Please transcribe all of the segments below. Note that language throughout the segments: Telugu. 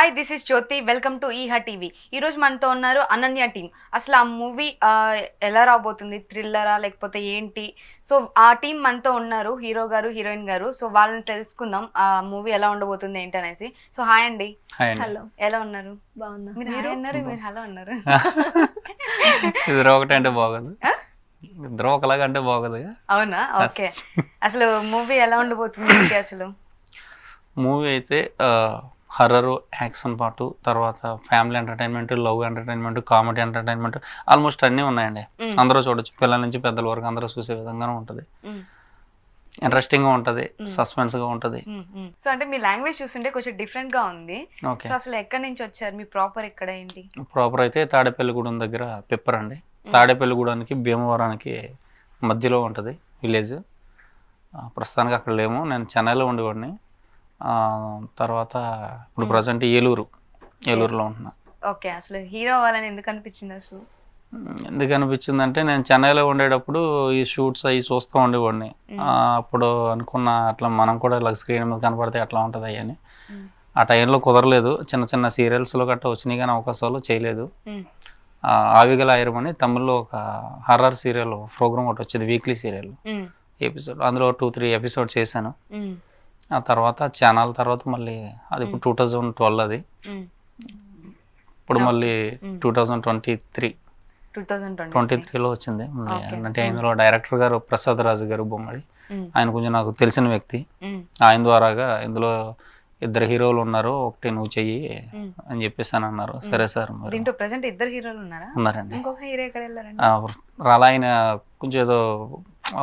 Hi this is Jyothi welcome to ఈహా టీవీ. ఈరోజు మనతో ఉన్నారు అనన్య టీమ్. అసలు ఆ మూవీ ఎలా రాబోతుంది, థ్రిల్లరా లేకపోతే ఏంటి? సో ఆ టీం మనతో ఉన్నారు, హీరో గారు హీరోయిన్ గారు. సో వాళ్ళని తెలుసుకుందాం ఆ మూవీ ఎలా ఉండబోతుంది ఏంటి అనేసి. సో హాయ్ అండి. హలో, ఎలా ఉన్నారు? బాగున్నా. మీరు హాయ్ అన్నారు, మీరు హలో అన్నారు. ఇద్దరు ఒకటే అంటే బాగోదు, ఇద్దరు ఒకలాగా అంటే బాగోదు. అవునా? ఓకే. అసలు మూవీ ఎలా ఉండబోతుంది ఏంటి అసలు? మూవీ అయితే హర్రర్, యాక్షన్ పార్ట్, తర్వాత family entertainment, love entertainment, comedy entertainment, almost అన్నీ ఉన్నాయండి. అందరూ చూడొచ్చు, పిల్లల నుంచి పెద్దల వరకు అందరూ చూసే విధంగానే ఉంటుంది. ఇంట్రెస్టింగ్ గా ఉంటది, సస్పెన్స్ గా ఉంటది. సో అంటే మీ లాంగ్వేజ్ చూస్తుంటే కొంచెం డిఫరెంట్ గా ఉంది. ఓకే. సో అసలు ఎక్కడి నుంచి వచ్చారు, మీ ప్రాపర్ ఎక్కడ ఏంటి? ప్రాపర్ అయితే తాడేపల్లిగూడెం దగ్గర పెప్పర్ అండి. తాడేపల్లిగూడానికి భీమవరానికి మధ్యలో ఉంటుంది విలేజ్. ప్రస్తుతానికి అక్కడ లేము, నేను చెన్నైలో ఉండేవాడిని. తర్వాత ఇప్పుడు ప్రజెంట్ ఏలూరులో ఉంటున్నా. ఓకే. అసలు హీరో అవ్వాలని ఎందుకు అనిపించింది అసలు? ఎందుకు అనిపించింది అంటే, నేను చెన్నైలో ఉండేటప్పుడు ఈ షూట్స్ అవి చూస్తూ ఉండేవాడిని. అప్పుడు అనుకున్న అట్లా మనం కూడా ఇలా స్క్రీన్ మీద కనపడితే ఎట్లా ఉంటుంది అని. ఆ టైంలో కుదరలేదు. చిన్న చిన్న సీరియల్స్లో గట్రా వచ్చినాయి కానీ అవకాశాలు చేయలేదు. ఆవిగల ఆయిరమని తమిళ్లో ఒక హర్రర్ సీరియల్ ప్రోగ్రామ్ ఒకటి వచ్చేది, వీక్లీ సీరియల్ ఎపిసోడ్. అందులో 2-3 ఎపిసోడ్ చేశాను. ఆ తర్వాత ఛానల్ తర్వాత మళ్ళీ అది ఇప్పుడు 2012 అది. ఇప్పుడు మళ్ళీ 2023లో వచ్చింది. అంటే ఇందులో డైరెక్టర్ గారు ప్రసాద్ రాజు గారు బొమ్మడి, ఆయన కొంచెం నాకు తెలిసిన వ్యక్తి. ఆయన ద్వారాగా ఇందులో ఇద్దరు హీరోలు ఉన్నారు, ఒకటి నువ్వు చెయ్యి అని చెప్పేసి అని అన్నారు. సరే సార్. దీంట్లో ప్రెసెంట్ ఇద్దరు హీరోలు ఉన్నారండి. ఇంకొక హీరో ఎక్కడ వెళ్ళారండి? రాలా, ఆయన కొంచెం ఏదో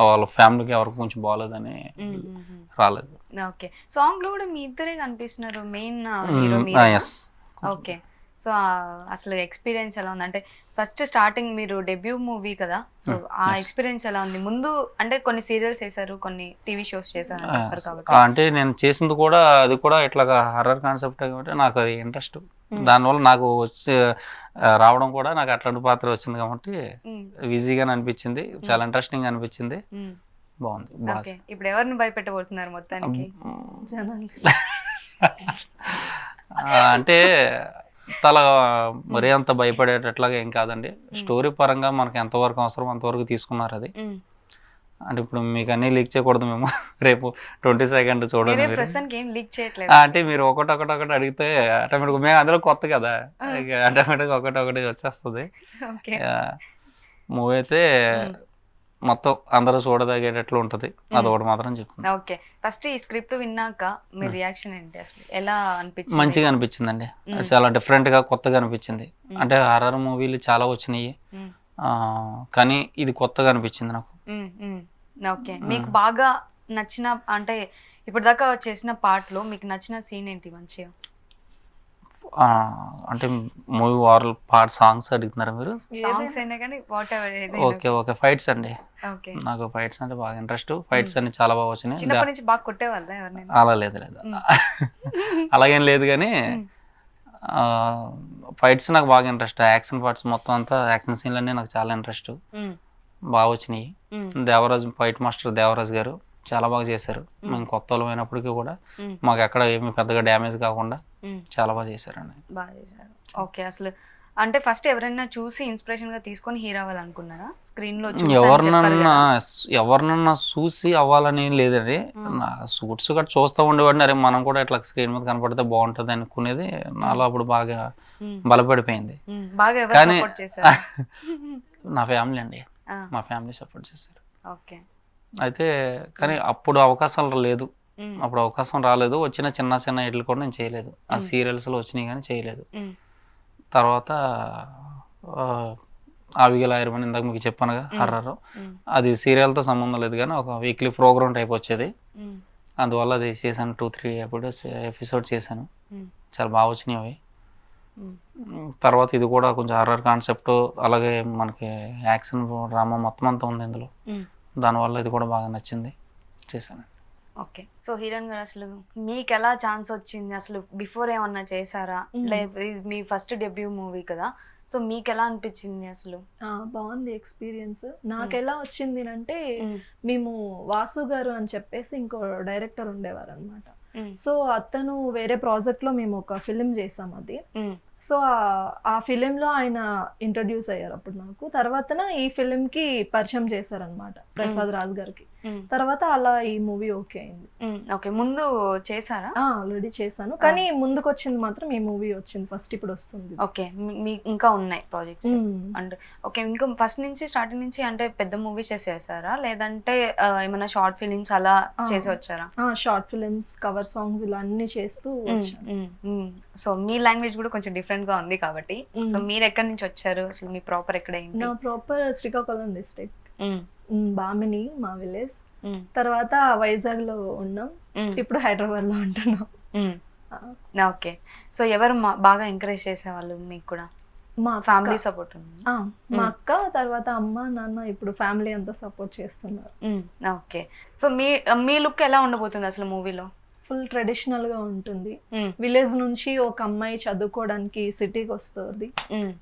వాళ్ళ ఫ్యామిలీకి ఎవరికి కొంచెం బాగాలేదని రాలేదు. ఓకే. సాంగ్ లో కూడా మీ ఇద్దరే కనిపిస్తున్నారు, మెయిన్ హీరో. ఓకే. సో అసలు ఎక్స్పీరియన్స్ ఎలా ఉంది అంటే, ఫస్ట్ స్టార్టింగ్ మీరు డెబ్యూ మూవీ కదా, సో ఆ ఎక్స్పీరియన్స్ ఎలా ఉంది? ముందు అంటే కొన్ని సీరియల్స్ చేశారు, కొన్ని టీవీ షోస్ చేశారు కాబట్టి. అంటే నేను చేసింది కూడా అది కూడా ఇట్లాగా హర్రర్ కాన్సెప్ట్ కాబట్టి నాకు అది ఇంట్రెస్ట్. దానివల్ల నాకు వచ్చి రావడం కూడా నాకు అట్లాంటి పాత్ర వచ్చింది కాబట్టి ఈజీగానే అనిపించింది, చాలా ఇంట్రెస్టింగ్ అనిపించింది. బాగుంది. ఇప్పుడు ఎవరిని భయపెట్టబోతున్నారు మొత్తానికి? అంటే మరీ అంత భయపడేటట్లాగా ఏం కాదండి. స్టోరీ పరంగా మనకి ఎంతవరకు అవసరం అంతవరకు తీసుకున్నారు అది. అంటే ఇప్పుడు మీకు అన్ని లీక్ చేయకూడదు, మేము రేపు 22nd చూడండి. అంటే మీరు ఒకటి అడిగితే ఆటోమేటిక్గా మేము అందులో కొత్త కదా, ఆటోమేటిక్గా ఒకటి వచ్చేస్తుంది. మూవీ అయితే మొత్తం అందరూ చూడదగేటట్లు ఉంటది, అదొకటి మాత్రం చెప్తుంది. ఓకే. ఫస్ట్ ఈ స్క్రిప్ట్ విన్నాక మీ రియాక్షన్ ఏంటి అసలు? ఎలా అనిపించింది? మంచిగా అనిపించిందండి, చాలా డిఫరెంట్ గా కొత్తగా అనిపించింది. అంటే హర్రర్ మూవీలు చాలా వచ్చినాయి కానీ ఇది కొత్తగా అనిపించింది నాకు. ఓకే. మీకు బాగా నచ్చిన అంటే ఇప్పుడు దాకా చేసిన పార్ట్ లో మీకు నచ్చిన సీన్ ఏంటి మంచిగా? అంటే మూవీ వారల్ పార్ట్ సాంగ్స్ అడుగుతున్నారా మీరు? సాంగ్స్ అయినా కానీ వాట్ ఎవర్. ఓకే. ఫైట్స్ అండి, నాకు ఫైట్స్ అంటే బాగా ఇంట్రెస్ట్. ఫైట్స్ అన్ని చాలా బాగా వచ్చినాయి. చిన్నప్పటి నుంచి బాగా కొట్టేవాళ్ళ ఎవరినైనా? అలా లేదు అలాగేం లేదు కానీ ఫైట్స్ నాకు బాగా ఇంట్రెస్ట్. యాక్షన్ పార్ట్స్ మొత్తం అంతా యాక్షన్ సీన్లు అన్నీ నాకు చాలా ఇంట్రెస్ట్, బాగా వచ్చినాయి. దేవరాజు ఫైట్ మాస్టర్ దేవరాజు గారు చాలా బాగా చేశారు. మేము కొత్త వాళ్ళం అయినప్పటికీ కూడా మాకు ఎక్కడ ఏమి పెద్దగా డ్యామేజ్ కాకుండా చాలా బాగా చేశారండి. బాగా చేశారు. ఓకే. అసలు అంటే ఫస్ట్ ఎవరైనా చూసి ఇన్స్పిరేషన్ గా తీసుకొని హీరో అవ్వాలనుకున్నారా? స్క్రీన్ లో ఎవరినన్నా చూసి అవ్వాలని లేదండి. సూట్స్ గట్రా చూస్తూ ఉండేవాడిని, అరే మనం కూడా ఇట్లా స్క్రీన్ మీద కనపడితే బాగుంటది అనుకునేది నాలో అప్పుడు బాగా బలపడిపోయింది. కానీ నా ఫ్యామిలీ అండి, మా ఫ్యామిలీ సపోర్ట్ చేశారు. ఓకే. అయితే కానీ అప్పుడు అవకాశాలు లేదు, అప్పుడు అవకాశం రాలేదు. వచ్చిన చిన్న ఇట్లు కూడా నేను చేయలేదు. ఆ సీరియల్స్లో వచ్చినాయి కానీ చేయలేదు. తర్వాత ఆవిగల ఆయిరమని ఇందాక మీకు చెప్పానుగా హర్రర్, అది సీరియల్తో సంబంధం లేదు కానీ ఒక వీక్లీ ప్రోగ్రామ్ టైప్ వచ్చేది. అందువల్ల అది చేశాను, 2-3 ఎపిసోడ్ చేశాను. చాలా బాగా వచ్చినాయి అవి. తర్వాత ఇది కూడా కొంచెం హర్రర్ కాన్సెప్ట్, అలాగే మనకి యాక్షన్ డ్రామా మొత్తం అంతా ఉంది ఇందులో. దానివల్ల ఇది కూడా బాగా నచ్చింది, చేశాను. ఓకే. సో హీరోయిన్ గారు అసలు మీకు ఎలా ఛాన్స్ వచ్చింది? అసలు బిఫోర్ ఏమన్నా చేశారా? మీ ఫస్ట్ డెబ్యూ మూవీ కదా, సో మీకు ఎలా అనిపించింది అసలు? బాగుంది ఎక్స్పీరియన్స్. నాకు ఎలా వచ్చింది అంటే, మేము వాసు గారు అని చెప్పేసి ఇంకో డైరెక్టర్ ఉండేవారు అనమాట. సో అతను వేరే ప్రాజెక్ట్ లో మేము ఒక ఫిలిం చేసాం అది. సో ఆ ఫిలింలో ఆయన ఇంట్రడ్యూస్ అయ్యారు అప్పుడు నాకు. తర్వాతన ఈ ఫిలిం కి పరిచయం చేశారనమాట ప్రసాద్ రాజ్ గారికి. తర్వాత అలా ఈ మూవీ ఓకే అయింది. ఓకే, ముందు చేశారా? ఆల్రెడీ చేశాను, కానీ ముందుకు వచ్చింది మాత్రం ఈ మూవీ వచ్చింది ఫస్ట్, ఇప్పుడు వస్తుంది. ఓకే, మీ ఇంకా ఉన్నాయి ప్రాజెక్ట్స్ అండ్ ఓకే, ఇంకా ఫస్ట్ నుంచి స్టార్టింగ్ నుంచి అంటే పెద్ద మూవీస్ చేసేసారా లేదంటే ఏమైనా షార్ట్ ఫిలిమ్స్ అలా చేసి వచ్చారా? షార్ట్ ఫిలిమ్స్, కవర్ సాంగ్స్ ఇలా అన్ని చేస్తూ వచ్చాను. సో మీ లాంగ్వేజ్ కూడా కొంచెం డిఫరెంట్ గా ఉంది కాబట్టి, సో మీరు ఎక్కడి నుంచి వచ్చారు, అసలు మీ ప్రాపర్ ఎక్కడ? నా ప్రాపర్ శ్రీకాకుళం డిస్ట్రిక్ట్, బామిని మా విలేజ్. తర్వాత వైజాగ్ లో ఉన్నాం, ఇప్పుడు హైదరాబాద్ లో ఉంటున్నాం. ఓకే, సో ఎవరు బాగా ఎంకరేజ్ చేసేవాళ్ళు మీకు కూడా? మా ఫ్యామిలీ సపోర్ట్ ఉంది? మా అక్క, తర్వాత అమ్మ నాన్న, ఇప్పుడు ఫ్యామిలీ అంతా సపోర్ట్ చేస్తున్నారు. ఓకే, సో మీ లుక్ ఎలా ఉండబోతుంది అసలు మూవీలో? ఫుల్ ట్రెడిషనల్ గా ఉంటుంది. విలేజ్ నుంచి ఒక అమ్మాయి చదువుకోవడానికి సిటీకి వస్తుంది,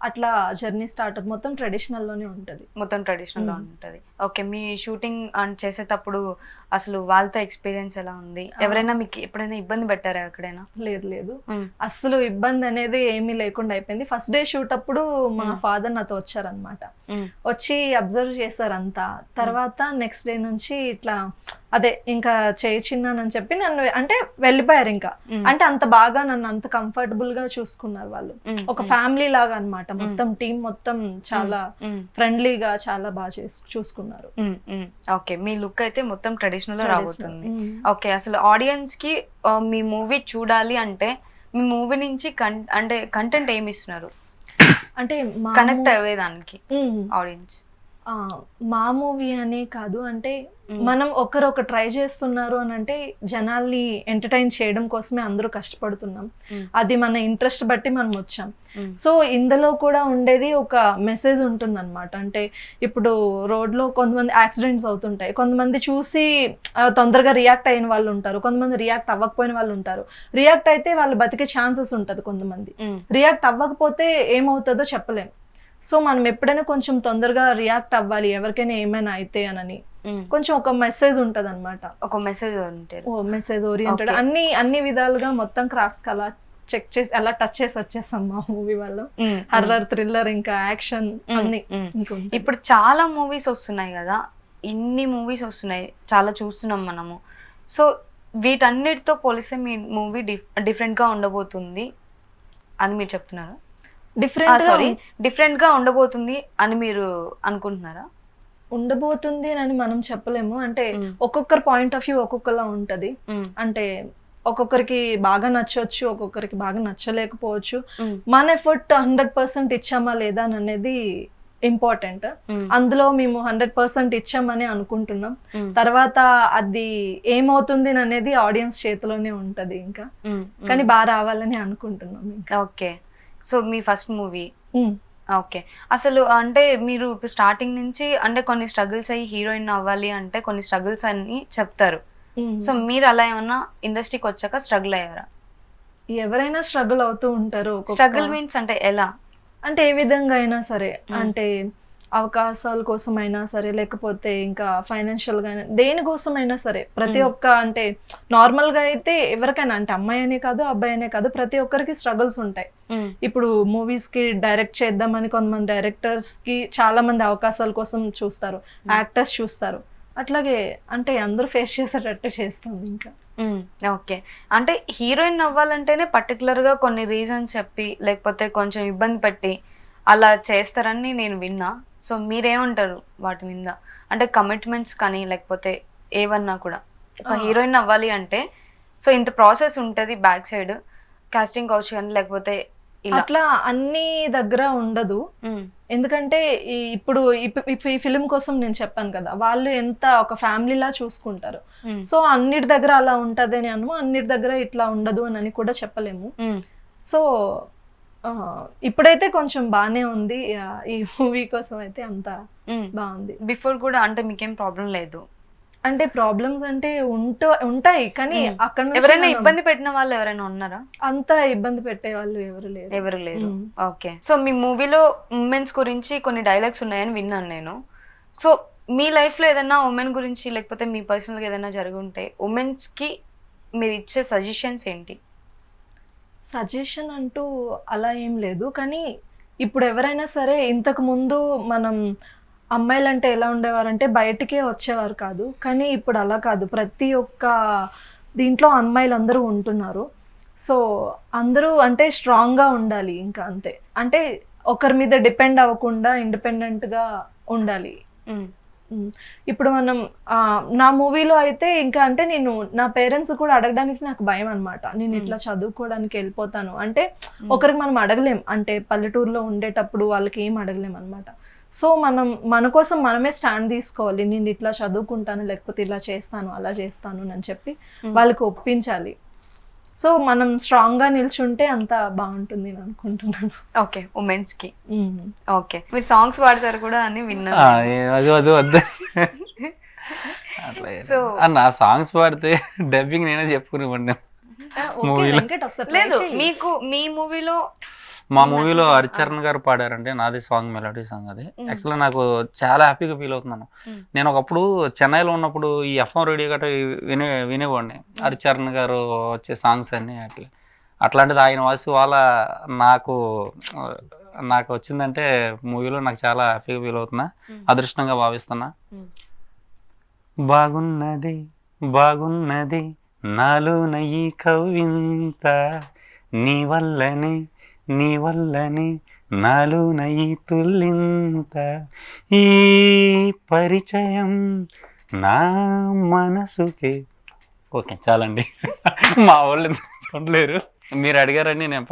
అట్లా జర్నీ స్టార్ట్ అవుతుంది. మొత్తం ట్రెడిషనల్ లోనే ఉంటది. మొత్తం ట్రెడిషనల్ లో ఉంటది. ఓకే, మీ షూటింగ్ చేసేటప్పుడు అసలు వాళ్ళతో ఎక్స్పీరియన్స్ ఎలా ఉంది? ఎవరైనా మీకు ఎప్పుడైనా ఇబ్బంది పెట్టారా ఎక్కడైనా? లేదు, అసలు ఇబ్బంది అనేది ఏమీ లేకుండా అయిపోయింది. ఫస్ట్ డే షూట్ అప్పుడు మా ఫాదర్ నాతో వచ్చారనమాట, వచ్చి అబ్జర్వ్ చేశారు అంతా. తర్వాత నెక్స్ట్ డే నుంచి ఇట్లా అదే ఇంకా చేయి చిన్నానని చెప్పి నన్ను అంటే వెళ్ళిపోయారు. ఇంకా అంటే అంత బాగా నన్ను అంత కంఫర్టబుల్ గా చూసుకున్నారు వాళ్ళు, ఒక ఫ్యామిలీ లాగా అన్నమాట. మొత్తం టీం మొత్తం చాలా ఫ్రెండ్లీగా చాలా బాగా చూసుకున్నారు. ఓకే, మీ లుక్ అయితే మొత్తం ట్రెడిషనల్ గా రాబోతుంది. ఓకే, అసలు ఆడియన్స్ కి మీ మూవీ చూడాలి అంటే మీ మూవీ నుంచి అంటే కంటెంట్ ఏమి ఇస్తున్నారు, అంటే కనెక్ట్ అయ్యేదానికి ఆడియన్స్? మా మూవీ అనే కాదు, అంటే మనం ఒకరు ట్రై చేస్తున్నారు అని అంటే జనాల్ని ఎంటర్టైన్ చేయడం కోసమే అందరూ కష్టపడుతున్నాం. అది మన ఇంట్రెస్ట్ బట్టి మనం వచ్చాం. సో ఇందులో కూడా ఉండేది ఒక మెసేజ్ ఉంటుంది అనమాట. అంటే ఇప్పుడు రోడ్లో కొంతమంది యాక్సిడెంట్స్ అవుతుంటాయి, కొంతమంది చూసి తొందరగా రియాక్ట్ అయిన వాళ్ళు ఉంటారు, కొంతమంది రియాక్ట్ అవ్వకపోయిన వాళ్ళు ఉంటారు. రియాక్ట్ అయితే వాళ్ళు బతికే ఛాన్సెస్ ఉంటుంది, కొంతమంది రియాక్ట్ అవ్వకపోతే ఏమవుతుందో చెప్పలేం. సో మనం ఎప్పుడైనా కొంచెం తొందరగా రియాక్ట్ అవ్వాలి ఎవరికైనా ఏమైనా అయితే అని కొంచెం ఒక మెసేజ్ ఉంటది అనమాట. ఒక మెసేజ్ ఓరియంటెడ్ అన్ని విధాలుగా మొత్తం క్రాఫ్ట్స్ అలా చెక్ చేసి అలా టచ్ చేసి వచ్చేసాం మా మూవీ వల్ల. హర్రర్, థ్రిల్లర్, ఇంకా యాక్షన్ అన్ని. ఇప్పుడు చాలా మూవీస్ వస్తున్నాయి కదా, ఇన్ని మూవీస్ వస్తున్నాయి, చాలా చూస్తున్నాం మనము. సో వీటన్నిటితో పోలిస్తే మీ మూవీ డిఫరెంట్ గా ఉండబోతుంది అని మీరు చెప్తున్నారా? డిఫరెంట్ గా ఉండబోతుంది అని మీరు అనుకుంటున్నారా? ఉండబోతుంది అని మనం చెప్పలేము, అంటే ఒక్కొక్కరి పాయింట్ ఆఫ్ వ్యూ ఒక్కొక్కలా ఉంటది. అంటే ఒక్కొక్కరికి బాగా నచ్చవచ్చు, ఒక్కొక్కరికి బాగా నచ్చలేకపోవచ్చు. మన ఎఫర్ట్ 100% ఇచ్చామా లేదా అనేది ఇంపార్టెంట్. అందులో మేము 100% ఇచ్చామని అనుకుంటున్నాం. తర్వాత అది ఏమవుతుంది అనేది ఆడియన్స్ చేతిలోనే ఉంటది ఇంకా, కానీ బాగా రావాలని అనుకుంటున్నాం. ఓకే, సో మీ ఫస్ట్ మూవీ. ఓకే, అసలు అంటే మీరు స్టార్టింగ్ నుంచి అంటే కొన్ని స్ట్రగుల్స్ అయ్యి హీరోయిన్ అవ్వాలి అంటే కొన్ని స్ట్రగుల్స్ అని చెప్తారు. సో మీరు అలా ఏమన్నా ఇండస్ట్రీకి వచ్చాక స్ట్రగుల్ అయ్యారా? ఎవరైనా స్ట్రగుల్ అవుతూ ఉంటారు. స్ట్రగుల్ మీన్స్ అంటే ఎలా? అంటే ఏ విధంగా అయినా సరే, అంటే అవకాశాల కోసమైనా సరే, లేకపోతే ఇంకా ఫైనాన్షియల్ గా దేనికోసమైనా సరే, ప్రతి ఒక్క అంటే నార్మల్ గా అయితే ఎవరికైనా, అంటే అమ్మాయి అనే కాదు అబ్బాయి అనే కాదు, ప్రతి ఒక్కరికి స్ట్రగుల్స్ ఉంటాయి. ఇప్పుడు మూవీస్ కి డైరెక్ట్ చేద్దామని కొంతమంది డైరెక్టర్స్ కి చాలా మంది అవకాశాల కోసం చూస్తారు, యాక్టర్స్ చూస్తారు. అట్లాగే అంటే అందరూ ఫేస్ చేసేటట్టు చేస్తాం ఇంకా. ఓకే, అంటే హీరోయిన్ అవ్వాలంటేనే పర్టికులర్ గా కొన్ని రీజన్స్ చెప్పి లేకపోతే కొంచెం ఇబ్బంది పెట్టి అలా చేస్తారని నేను విన్నా. సో మీరేమంటారు వాటి మీద? అంటే కమిట్మెంట్స్ కానీ లేకపోతే ఏవన్నా కూడా ఒక హీరోయిన్ అవ్వాలి అంటే సో ఇంత ప్రాసెస్ ఉంటుంది బ్యాక్ సైడ్, కాస్టింగ్ కౌచ్ కానీ లేకపోతే అట్లా అన్ని దగ్గర ఉండదు. ఎందుకంటే ఇప్పుడు ఈ ఫిలిం కోసం నేను చెప్పాను కదా, వాళ్ళు ఎంత ఒక ఫ్యామిలీలా చూసుకుంటారు. సో అన్నిటి దగ్గర అలా ఉంటది అని అన్నిటి దగ్గర ఇట్లా ఉండదు అని కూడా చెప్పలేము. సో ఇప్పుడైతే కొంచెం బానే ఉంది. ఈ మూవీ కోసం అయితే అంత బాగుంది. బిఫోర్ కూడా అంటే మీకేం ప్రాబ్లం లేదు? అంటే ప్రాబ్లమ్స్ అంటే ఉంటాయి, కానీ అక్కడ ఎవరైనా ఇబ్బంది పెట్టిన వాళ్ళు ఎవరైనా ఉన్నారా? అంత ఇబ్బంది పెట్టే వాళ్ళు ఎవరు లేరు. ఓకే, సో మీ మూవీలో ఉమెన్స్ గురించి కొన్ని డైలాగ్స్ ఉన్నాయని విన్నాను నేను. సో మీ లైఫ్ లో ఏదైనా ఉమెన్ గురించి లేకపోతే మీ పర్సనల్ గా ఏదైనా జరిగి ఉంటే ఉమెన్స్ కి మీరు ఇచ్చే సజెషన్స్ ఏంటి? సజెషన్ అంటూ అలా ఏం లేదు, కానీ ఇప్పుడు ఎవరైనా సరే ఇంతకు ముందు మనం అమ్మాయిలు అంటే ఎలా ఉండేవారంటే బయటికే వచ్చేవారు కాదు, కానీ ఇప్పుడు అలా కాదు. ప్రతి ఒక్క దీంట్లో అమ్మాయిలు అందరూ ఉంటున్నారు. సో అందరూ అంటే స్ట్రాంగ్గా ఉండాలి, ఇంకా అంతే. అంటే ఒకరి మీద డిపెండ్ అవ్వకుండా ఇండిపెండెంట్గా ఉండాలి. ఇప్పుడు మనం నా మూవీలో అయితే ఇంకా అంటే నేను నా పేరెంట్స్ కూడా అడగడానికి నాకు భయం అనమాట. నేను ఇట్లా చదువుకోవడానికి వెళ్ళిపోతాను అంటే ఒకరికి మనం అడగలేం, అంటే పల్లెటూరులో ఉండేటప్పుడు వాళ్ళకి ఏం అడగలేం అనమాట. సో మనం మన కోసం మనమే స్టాండ్ తీసుకోవాలి. నేను ఇట్లా చదువుకుంటాను, లేకపోతే ఇలా చేస్తాను, అలా చేస్తాను అని చెప్పి వాళ్ళకి ఒప్పించాలి. సో మనం స్ట్రాంగ్గా నిల్చుంటే అంత బాగుంటుంది అని అనుకుంటున్నాను. ఓకే, ఉమెన్స్కి. ఓకే, మీరు సాంగ్స్ పాడతారు కూడా అని విన్నాను. అది వద్దు వద్దు అట్లా. సో నా సాంగ్స్ పాడితే డబ్బింగ్ నేనే చెప్పుకునేవాడిని మూవీలో. లేదు, మీకు మీ మూవీలో మా మూవీలో హరిచరణ్ గారు పాడారంటే నాది సాంగ్, మెలోడీ సాంగ్. అది యాక్చువల్గా నాకు చాలా హ్యాపీగా ఫీల్ అవుతున్నాను. నేను ఒకప్పుడు చెన్నైలో ఉన్నప్పుడు ఈ ఎఫ్ఎం రేడియో గట్రా వినేవాడిని హరిచరణ్ గారు వచ్చే సాంగ్స్ అన్నీ అట్లాంటిది ఆయన వాసి వాళ్ళ నాకు వచ్చిందంటే మూవీలో నాకు చాలా హ్యాపీగా ఫీల్ అవుతున్నా, అదృష్టంగా భావిస్తున్నా. బాగున్నది బాగున్నది నాలోన ఈ కవింత, నీ వల్లనే నాలోన ఈ తుల్లింత, ఈ పరిచయం నా మనసుకే. ఓకే చాలండి, మా వాళ్ళు చూడలేరు. మీరు అడిగారని నేను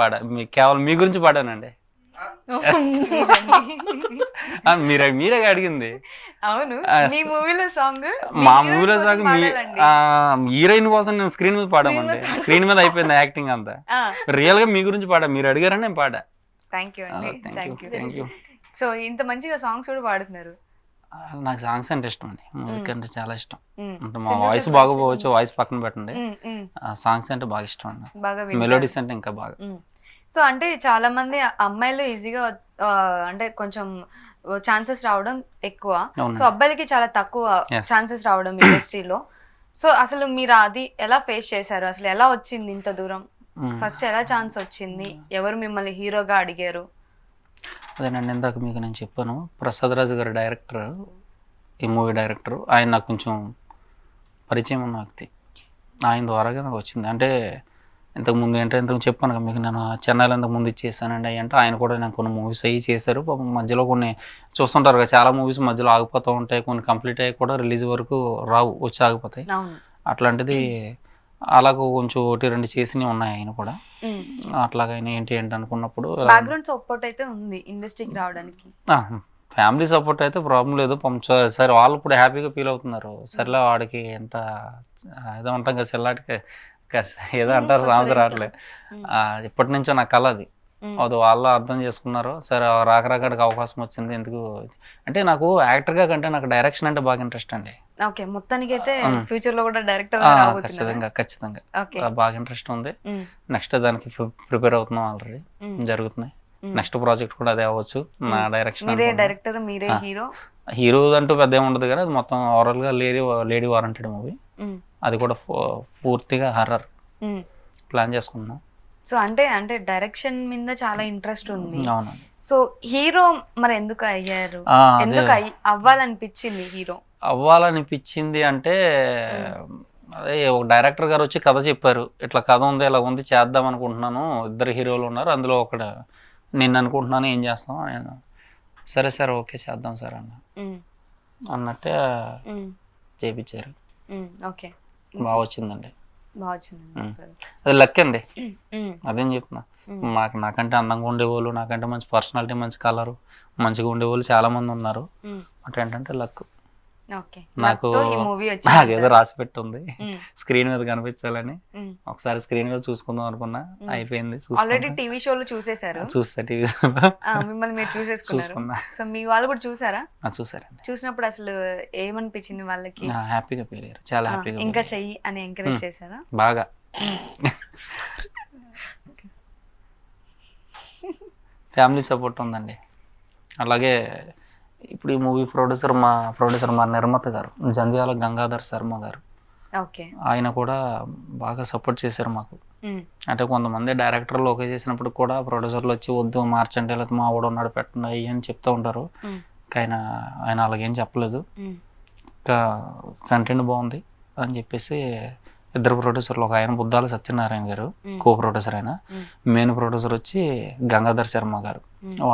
కేవలం మీ గురించి పాడానండి. మీరే అడిగింది. అవును, మీ మూవీలో సాంగ్, మా మూవీలో సాంగ్ హీరోయిన్ కోసం నేను స్క్రీన్ మీద పాడామండి. స్క్రీన్ మీద అయిపోయింది యాక్టింగ్ అంతా. రియల్ గా మీ గురించి పాడా, మీరు అడిగారని నేను పాడా. థ్యాంక్ యూ అండి, థ్యాంక్ యూ. సో ఇంత మంచిగా సాంగ్స్ కూడా పాడుతున్నారు. నాకు సాంగ్స్ అంటే ఇష్టం అండి, మ్యూజిక్ అంటే చాలా ఇష్టం. అంటే మా వాయిస్ బాగోపోవచ్చు, వాయిస్ పక్కన పెట్టండి, సాంగ్స్ అంటే బాగా ఇష్టం అండి. మెలోడీస్ అంటే ఇంకా బాగా. సో అంటే చాలా మంది అమ్మాయిలు ఈజీగా అంటే కొంచెం ఛాన్సెస్ రావడం ఎక్కువ, సో అబ్బాయిలకి చాలా తక్కువ ఛాన్సెస్ రావడం ఇండస్ట్రీలో. సో అసలు మీరు అది ఎలా ఫేస్ చేశారు? అసలు ఎలా వచ్చింది ఇంత దూరం? ఫస్ట్ ఎలా ఛాన్స్ వచ్చింది? ఎవరు మిమ్మల్ని హీరోగా అడిగారు? అదేనండి, ఇందాక మీకు నేను చెప్పాను, ప్రసాద్ రాజు గారు డైరెక్టర్, ఈ మూవీ డైరెక్టర్. ఆయన నాకు కొంచెం పరిచయం ఉన్న వ్యక్తి, ఆయన ద్వారాగా నాకు వచ్చింది. అంటే ఇంతకుముందు ఇంతకు చెప్పాను కదా మీకు, నేను చెన్నైలో ఇంతకుముందు ఇచ్చేసానండి అంటే ఆయన కూడా నాకు కొన్ని మూవీస్ అయ్యి చేశారు. పాపం మధ్యలో కొన్ని చూస్తుంటారు కదా, చాలా మూవీస్ మధ్యలో ఆగిపోతూ ఉంటాయి, కొన్ని కంప్లీట్ అయ్యి కూడా రిలీజ్ వరకు రావు, వచ్చి ఆగిపోతాయి. అట్లాంటిది అలాగ కొంచెం 1-2 చేసినవి ఉన్నాయి ఆయన కూడా. అట్లాగా ఆయన ఏంటి అనుకున్నప్పుడు బ్యాక్గ్రౌండ్ సపోర్ట్ అయితే ఉంది ఇండస్ట్రీకి రావడానికి. ఫ్యామిలీ సపోర్ట్ అయితే ప్రాబ్లం లేదు. సరే వాళ్ళు ఇప్పుడు హ్యాపీగా ఫీల్ అవుతున్నారు. సరేలే వాడికి ఎంత ఏదో ఉంటాం కదా, సెల్లాటికి ఏదో అంటారు సామెత రావట్లే. ఇప్పటి నుంచో నా కళ అది వాళ్ళు అర్థం చేసుకున్నారు. సరే రాకరాకడికి అవకాశం వచ్చింది. ఎందుకు అంటే నాకు యాక్టర్గా కంటే నాకు డైరెక్షన్ అంటే బాగా ఇంట్రెస్ట్ అండి. ఓకే, మొత్తానికి అయితే ఫ్యూచర్ లో కూడా డైరెక్టర్ ఖచ్చితంగా బాగా ఇంట్రెస్ట్ ఉంది. నెక్స్ట్ దానికి ప్రిపేర్ అవుతున్నాం, ఆల్రెడీ జరుగుతున్నాయి. నెక్స్ట్ ప్రాజెక్ట్ కూడా అదే అవ్వచ్చు. నా డైరెక్షన్ డైరెక్టర్, మీరే హీరో అంటూ పెద్ద ఏమి ఉండదు కానీ అది మొత్తం ఓవరాల్ గా లేడీ వారంటెడ్ మూవీ. అది కూడా పూర్తిగా హర్రర్ ప్లాన్ చేసుకున్నాం. సో అంటే డైరెక్షన్ మీద చాలా ఇంట్రెస్ట్ ఉంది. సో హీరో మరి ఎందుకు అయ్యారు? ఎందుకు అవ్వాలనిపించింది హీరో? అవ్వాలనిపించింది అంటే అదే ఒక డైరెక్టర్ గారు వచ్చి కథ చెప్పారు, ఇట్లా కథ ఉంది, ఇలా ఉంది, చేద్దాం అనుకుంటున్నాను. 2 హీరోలు ఉన్నారు, అందులో ఒకడు నేను అనుకుంటున్నాను, ఏం చేస్తాం అని. సరే సార్ ఓకే చేద్దాం సార్ అన్నట్టే చేయించారు. ఓకే, బాగా వచ్చిందండి. అది లక్ అండి, అదేం చెప్తున్నా. నాకంటే అందంగా ఉండేవాళ్ళు, నాకంటే మంచి పర్సనాలిటీ, మంచి కలరు, మంచిగా ఉండేవాళ్ళు చాలా మంది ఉన్నారు. అంటే ఏంటంటే లక్. నాకు నాకేదో రాసి పెట్టుంది స్క్రీన్ మీద కనిపించాలని. ఒకసారి స్క్రీన్ మీద చూసుకుందాం అనుకున్నా, అయిపోయింది. ఆల్రెడీ టీవీ షోలో చూసేసారు? చూస్తా, టీవీ మిమ్మల్ని మీరు చూసేసుకున్నా. సో మీ వాళ్ళు కూడా చూసారా? చూసారండి. చూసినప్పుడు అసలు ఏమనిపించింది వాళ్ళకి? హ్యాపీగా ఫీల్ అయ్యారు, చాలా హ్యాపీగా. ఇంకా చెయ్యి అని ఎంకరేజ్ చేశారా? బాగా. ఫ్యామిలీ సపోర్ట్ ఉందండి. అలాగే ఇప్పుడు ఈ మూవీ ప్రొడ్యూసర్ మా నిర్మాత గారు జంధ్యాల గంగాధర్ శర్మ గారు. ఓకే. ఆయన కూడా బాగా సపోర్ట్ చేశారు మాకు. అంటే కొంతమంది డైరెక్టర్లు ఓకే చేసినప్పుడు కూడా ప్రొడ్యూసర్లు వచ్చి వద్దు మార్చండి, లేకపోతే మా వాడు ఉన్నాడు పెట్టండి అయ్యి అని చెప్తూ ఉంటారు. ఆయన ఆయన అలాగేం చెప్పలేదు. ఇంకా కంటెంట్ బాగుంది అని చెప్పేసి ఇద్దరు ప్రొడ్యూసర్లు, ఒక ఆయన బుద్ధాల సత్యనారాయణ గారు కో ప్రొడ్యూసర్, ఆయన మెయిన్ ప్రొడ్యూసర్ వచ్చి గంగాధర్ శర్మ గారు.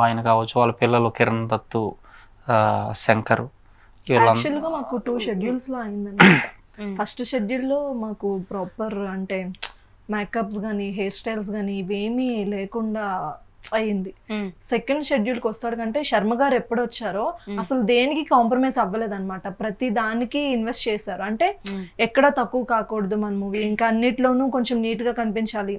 ఆయన కావచ్చు, వాళ్ళ పిల్లలు కిరణ్ దత్తు, శంకర్. యాక్చువల్గా మాకు 2 షెడ్యూల్స్లో అయిందన్నమాట. ఫస్ట్ షెడ్యూల్లో మాకు ప్రాపర్ అంటే మేకప్స్ కానీ హెయిర్ స్టైల్స్ కానీ ఇవేమీ లేకుండా అయింది. సెకండ్ షెడ్యూల్కి వస్తాడు కంటే శర్మ గారు ఎప్పుడు వచ్చారో అసలు దేనికి కాంప్రమైజ్ అవ్వలేదు అనమాట. ప్రతి దానికి ఇన్వెస్ట్ చేశారు. అంటే ఎక్కడ తక్కువ కాకూడదు మన మూవీ, ఇంకా అన్నిట్లోనూ కొంచెం నీట్ గా కనిపించాలి.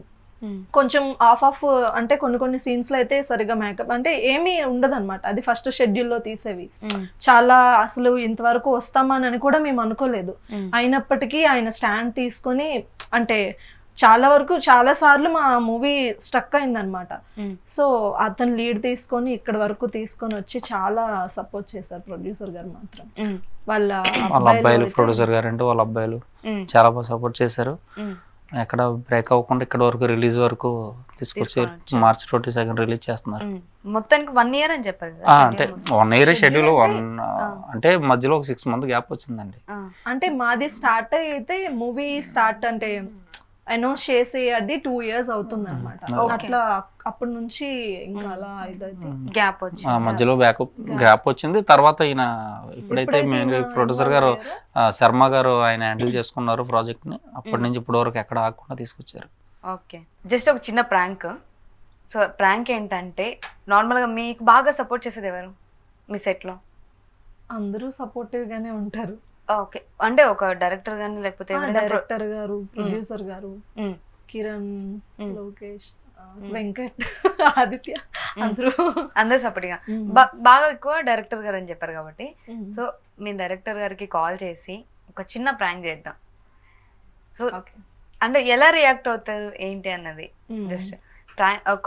కొంచెం ఆఫ్ అంటే కొన్ని సీన్స్ లో అయితే సరిగా మేకప్ అంటే ఏమీ ఉండదు అనమాట. అది ఫస్ట్ షెడ్యూల్లో తీసేవి. చాలా అసలు ఇంతవరకు వస్తామని కూడా మేము అనుకోలేదు. అయినప్పటికీ ఆయన స్టాండ్ తీసుకొని అంటే చాలా సార్లు మా మూవీ స్టక్ అయిందనమాట. సో అతను లీడ్ తీసుకొని ఇక్కడ వరకు తీసుకొని వచ్చి చాలా సపోర్ట్ చేశారు ప్రొడ్యూసర్ గారు మాత్రం. వాళ్ళ అబ్బాయిలు ప్రొడ్యూసర్ గారు అంటే వాళ్ళ అబ్బాయిలు చాలా బాగా సపోర్ట్ చేశారు. ఎక్కడ బ్రేక్ అవ్వకుండా ఇక్కడ వరకు రిలీజ్ వరకు తీసుకొచ్చి మార్చి 22 రిలీజ్ చేస్తున్నారు. మొత్తానికి 1 year అని చెప్పారు కదా. అంటే 1 year షెడ్యూల్, అంటే మధ్యలో ఒక 6 months గ్యాప్ వచ్చిందండి. అంటే మాది స్టార్ట్ అయితే మూవీ స్టార్ట్ అంటే అనౌన్స్ చేసి అది 2 years అవుతుంది అనమాట. అట్లా అప్పటి నుంచి ఇంకా అలా ఇదైతే గ్యాప్ వచ్చింది, మధ్యలో గ్యాప్ వచ్చింది. తర్వాత ఈయన ఇప్పుడైతే మెయిన్ ప్రొడ్యూసర్ గారు శర్మ గారు ఆయన హ్యాండిల్ చేసుకున్నారు ప్రాజెక్ట్ ని. అప్పటి నుంచి ఇప్పటి వరకు ఎక్కడ ఆగకుండా తీసుకొచ్చారు. ఓకే, జస్ట్ ఒక చిన్న ప్రాంక్. సో ప్రాంక్ ఏంటంటే నార్మల్గా మీకు బాగా సపోర్ట్ చేసేది ఎవరు మీ సెట్లో? అందరూ సపోర్టివ్ గానే ఉంటారు. ఓకే, అంటే ఒక డైరెక్టర్ గాని లేకపోతే డైరెక్టర్ గారు, ప్రొడ్యూసర్ గారు, కిరణ్, లోకేష్, వెంకట్, ఆదిత్య, అందరూ సపోర్ట్ గా బాగా ఎక్కువ డైరెక్టర్ గారు అని చెప్పారు కాబట్టి, సో మీ డైరెక్టర్ గారికి కాల్ చేసి ఒక చిన్న ప్రాంక్ చేద్దాం. సో అంటే ఎలా రియాక్ట్ అవుతారు ఏంటి అన్నది జస్ట్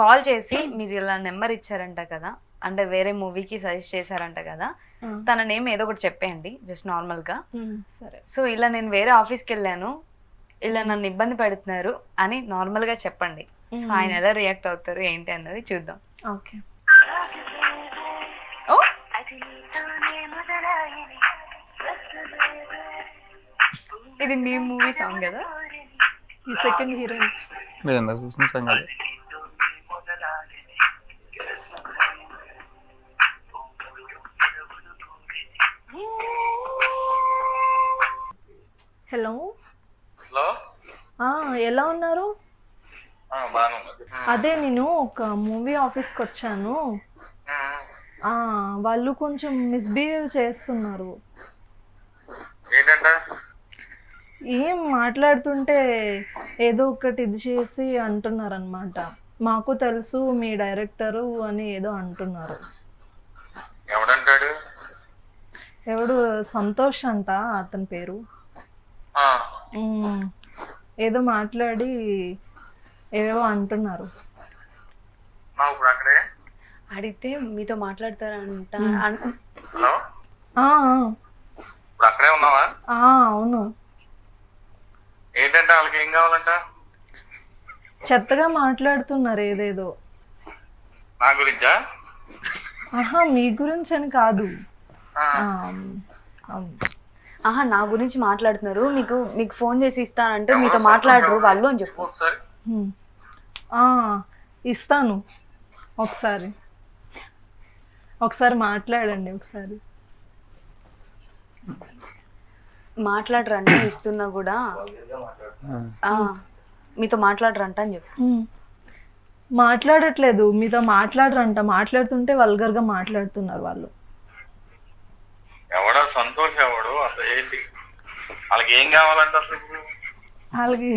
కాల్ చేసి, మీరు ఇలా నెంబర్ ఇచ్చారంట కదా, అంటే వేరే మూవీకి సజెస్ట్ చేశారంట కదా, తన నేమ్ ఏదో ఒకటి చెప్పేయండి జస్ట్ నార్మల్ గా. సరే, సో ఇలా నేను వేరే ఆఫీస్కి వెళ్ళాను, ఇలా నన్ను ఇబ్బంది పెడుతున్నారు అని నార్మల్ గా చెప్పండి. సో ఆయన ఎలా రియాక్ట్ అవుతారు ఏంటి అన్నది చూద్దాం. ఓకే. ఓ ఇది మీ మూవీ సాంగ్ కదా? ఈ సెకండ్ హీరోయిన్ మీరు ఎంత చూసిన సంగతి. హలో. ఎలా ఉన్నారు? అదే నేను ఒక మూవీ ఆఫీస్కి వచ్చాను. వాళ్ళు కొంచెం మిస్బిహేవ్ చేస్తున్నారు. ఏం మాట్లాడుతుంటే ఏదో ఒకటి ఇది చేసి అంటున్నారు అనమాట. మాకు తెలుసు మీ డైరెక్టరు అని ఏదో అంటున్నారు. ఎవడు సంతోష్ అంట అతని పేరు. ఏదో మాట్లాడి ఏవో అంటున్నారు. అడిగితే మీతో మాట్లాడతారంట. అవును. ఏంటంటే వాళ్ళకి ఏం కావాలంట? చెత్తగా మాట్లాడుతున్నారు ఏదేదో. నా గురించా? ఆహా, మీ గురించి అని కాదు. ఆహా, నా గురించి మాట్లాడుతున్నారు. మీకు ఫోన్ చేసి ఇస్తానంటే మీతో మాట్లాడరు వాళ్ళు అని చెప్పు. ఇస్తాను, ఒకసారి మాట్లాడండి. ఒకసారి మాట్లాడరంట, ఇస్తున్నా కూడా మీతో మాట్లాడరంట అని చెప్పు. మాట్లాడట్లేదు, మీతో మాట్లాడరంట. మాట్లాడుతుంటే వల్గర్గా మాట్లాడుతున్నారు వాళ్ళు. ఎవడో సంతోష్ ఎవడు అసలు ఏంటి? వాళ్ళకి ఏం కావాలంట? అసలు వాళ్ళకి